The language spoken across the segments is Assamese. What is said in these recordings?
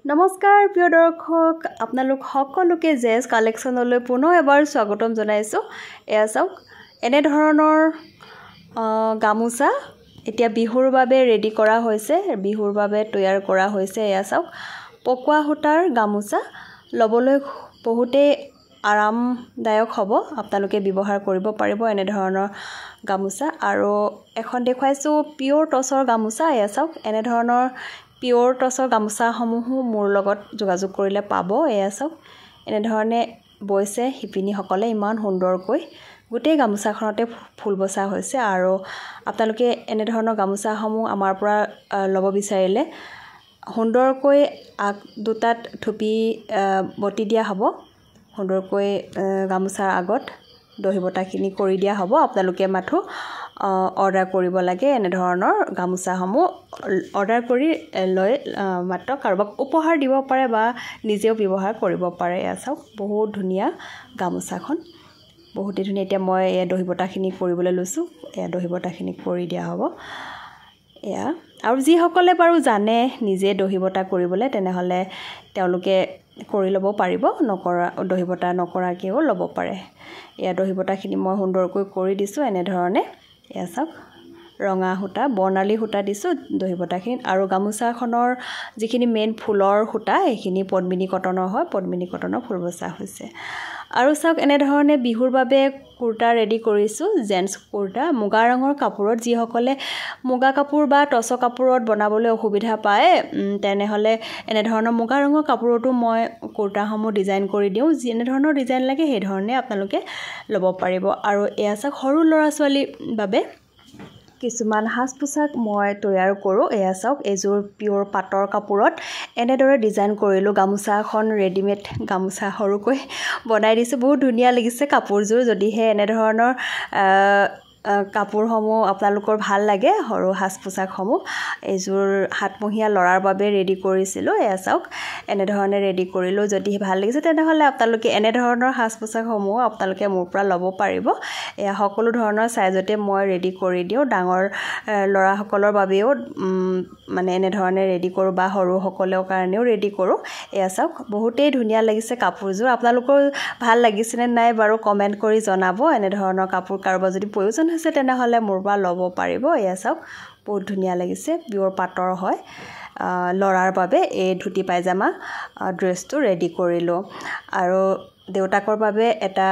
নমস্কাৰ প্ৰিয় দৰ্শক আপোনালোক সকলোকে জেস কালেকশনলৈ পুনৰ এবাৰ স্বাগতম জনাইছো এয়া চাওক এনে ধৰণৰ গামুচা এতিয়া বিহুৰ বাবে ৰেডি কৰা হৈছে বিহুৰ বাবে তৈয়াৰ কৰা হৈছে এয়া চাওক পকোৱা সূতাৰ গামুচা লবলৈ বহুতে আৰামদায়ক হ'ব আপোনালোকে ব্যৱহাৰ কৰিব পাৰিব এনে ধৰণৰ গামুচা আৰু এখন দেখুৱাইছো পিওৰ টছৰ গামুচা এয়া চাওক এনে ধৰণৰ পিওৰ টছৰ গামুচা সমূহ মোৰ লগত যোগাযোগ কৰিলে পাব এয়া চাওক এনে ধৰণে বৈছে হিপিনী সকলে ইমান সুন্দৰকৈ গোটেই গামুচাখনতে ফুল বসা হৈছে আৰু আপোনালোকে এনে ধৰণৰ গামুচা সমূহ আমাৰ পৰা লব বিচাৰিলে সুন্দৰকৈ আগ দুটাত থুপি বটি দিয়া হ'ব সুন্দৰকৈ গামুচাৰ আগত দহি বটাখিনি কৰি দিয়া হ'ব আপোনালোকে মাথো অৰ্ডাৰ কৰিব লাগে এনে ধৰণৰ গামুচাসমূহ অৰ্ডাৰ কৰি লৈ মাত্ৰ কাৰোবাক উপহাৰ দিব পাৰে বা নিজেও ব্যৱহাৰ কৰিব পাৰে এয়া চাওক বহুত ধুনীয়া গামুচাখন বহুতে ধুনীয়া এতিয়া মই এই দহি বটাখিনি কৰিবলৈ লৈছো এই দহি বটাখিনি কৰি দিয়া হ'ব এয়া আৰু যি সকলে বাৰু জানে নিজে দহি বটা কৰিবলৈ তেনেহলে তেওঁলোকে কৰি লব পাৰিব নকৰা দহি বটা নকৰাকেও লব পাৰে এয়া দহি বটাখিনি মই সুন্দৰকৈ কৰি দিছো এনে ধৰণে এয়া চাওক ৰঙা সূতা বৰ্ণালী সূতা দিছো দহি বটাখিনিত আৰু গামুচাখনৰ যিখিনি মেইন ফুলৰ সূতা এইখিনি পদ্মিনী কটনৰ হয় পদ্মিনী কটনৰ ফুল বসা হৈছে আৰু চাওক এনে ধৰণে বিহুৰ বাবে কুৰ্তা ৰেডি কৰিছো জেন্টস কুৰ্তা মুগা ৰঙৰ কাপোৰত যি সকলে মুগা কাপোৰ বা টছ কাপোৰত বনাবলৈ অসুবিধা পায় তেনেহলে এনে ধৰণৰ মুগা ৰঙৰ কাপোৰটো মই কুৰ্তাসমূহ ডিজাইন কৰি দিও যেনে ধৰণৰ ডিজাইন লাগে সেই ধৰণে আপোনালোকে লব পাৰিব আৰু এয়া চাওক সৰু ল'ৰা ছোৱালীৰ বাবে কিছুমান হাস পোছাক মই তৈয়াৰ কৰো এয়া চাওক এজোৰ পিওৰ পাটৰ কাপোৰত এনেদৰে ডিজাইন কৰিলো গামুচাখন ৰেডিমেড গামুচা সৰুকৈ বনাই দিছো বহুত ধুনীয়া লাগিছে কাপোৰজোৰ যদিহে এনে ধৰণৰ কাপোৰসমূহ আপোনালোকৰ ভাল লাগে সৰু হাস পোছাকসমূহ এজোৰ হাতমহীয়া লৰাৰ বাবে ৰেডি কৰিছিলো এয়া চাওক এনে ধৰণে ৰেডি কৰিলো যদি ভাল লাগিছে তেনেহলে আপোনালোকে এনে ধৰণৰ হাস পোছাকসমূহ আপোনালোকে মোৰ পৰা লব পাৰিব এয়া সকলো ধৰণৰ সাইজতে মই ৰেডি কৰি দিও ডাঙৰ লৰা সকলৰ বাবেও মানে এনে ধৰণে ৰেডি কৰো বা সৰু সকলৰ কাৰণেও ৰেডি কৰো এয়া চাওক বহুতেই ধুনীয়া লাগিছে কাপোৰজোৰ আপোনালোকৰ ভাল লাগিছেনে নাই বাৰু কমেন্ট কৰি জনাব এনে ধৰণৰ কাপোৰ কাৰোবাৰ যদি প্ৰয়োজন হৈছে তেনেহলে মোৰ পৰা লব পাৰিব এয়া চাওক বহুত ধুনীয়া লাগিছে পিওৰ পাটৰ হয় লৰাৰ বাবে এই ধুতি পায়জামা ড্ৰেছটো ৰেডি কৰিলো আৰু দেউতাকৰ বাবে এটা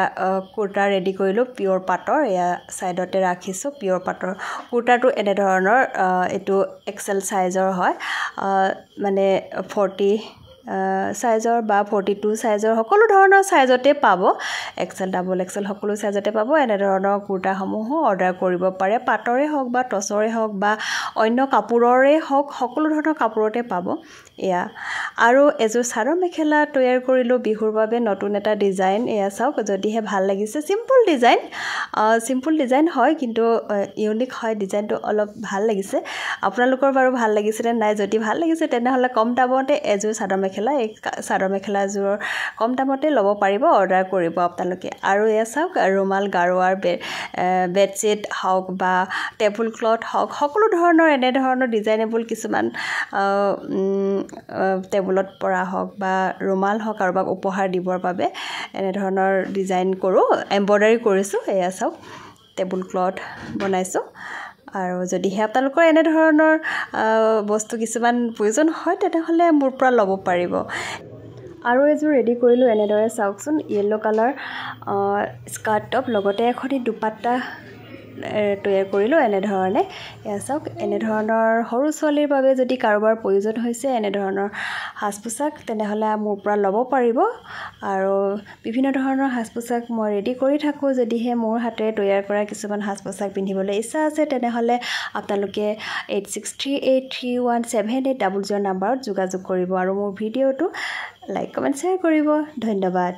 কুৰ্তা ৰেডি কৰিলো পিওৰ পাটৰ এয়া সাইডতে ৰাখিছো পিওৰ পাটৰ কুৰ্তাটো এনে ধৰণৰ এটো এক্সেল সাইজৰ হয় মানে 40 সাইজৰ বা 42 সাইজৰ সকলো ধৰণৰ সাইজতে পাব এক্সেল ডাবল এক্সেল সকলো সাইজতে পাব এনে ধৰণৰ কুৰ্তাসমূহ অৰ্ডাৰ কৰিব পাৰে পাটৰে হওক বা টছৰে হওক বা অন্য কাপোৰৰে হওক সকলো ধৰণৰ কাপোৰতে পাব এয়া আৰু এজোৰ চাদৰ মেখেলা তৈয়াৰ কৰিলো বিহুৰ বাবে নতুন এটা ডিজাইন এয়া চাওক যদিহে ভাল লাগিছে সিম্পল ডিজাইন হয় কিন্তু ইউনিক হয় ডিজাইনটো অলপ ভাল লাগিছে আপোনালোকৰ বাৰু ভাল লাগিছে নে নাই যদি ভাল লাগিছে তেনেহলে কম দামতে এজোৰ চাদৰ এই চাদৰ মেখেলাজোৰ কম দামতে লব পাৰিব অৰ্ডাৰ কৰিব আপোনালোকে আৰু এয়া চাওক ৰুমাল গাৰুৱাৰ বেডশিট হওক বা টেবুল ক্লথ হওক সকলো ধৰণৰ এনে ধৰণৰ ডিজাইনেবল কিছুমান টেবুলত পৰা হওক বা ৰুমাল হওক কাৰোবাক উপহাৰ দিবৰ বাবে এনে ধৰণৰ ডিজাইন কৰো এমব্ৰয়ডাৰী কৰিছো এয়া চাওক টেবুল ক্লথ বনাইছো আৰু যদিহে আপোনালোকৰ এনে ধৰণৰ বস্তু কিছুমান প্ৰয়োজন হয় তেনেহলে মোৰ পৰা লব পাৰিব আৰু এজোৰ ৰেডি কৰিলো এনেদৰে চাওকচোন ইয়েলো কালাৰ স্কাৰ্ট টপ লগতে এখনি দুপাট্টা তৈয়াৰ কৰিলো এনে ধৰণে এয়া চাওক এনে ধৰণৰ সৰু ছোৱালীৰ বাবে যদি কাৰোবাৰ প্ৰয়োজন হৈছে এনে ধৰণৰ হাস পোছাক তেনেহলে মোৰ পৰা লব পাৰিব আৰু বিভিন্ন ধৰণৰ হাস পোছাক মই ৰেডি কৰি থাকো যদিহে মোৰ হাতেৰে তৈয়াৰ কৰা কিছুমান হাস পোছাক পিন্ধিবলৈ ইচ্ছা আছে তেনেহলে আপোনালোকে 8638317800 নম্বৰত যোগাযোগ কৰিব আৰু মোৰ ভিডিঅটো লাইক কমেন্ট শ্বেয়াৰ কৰিব ধন্যবাদ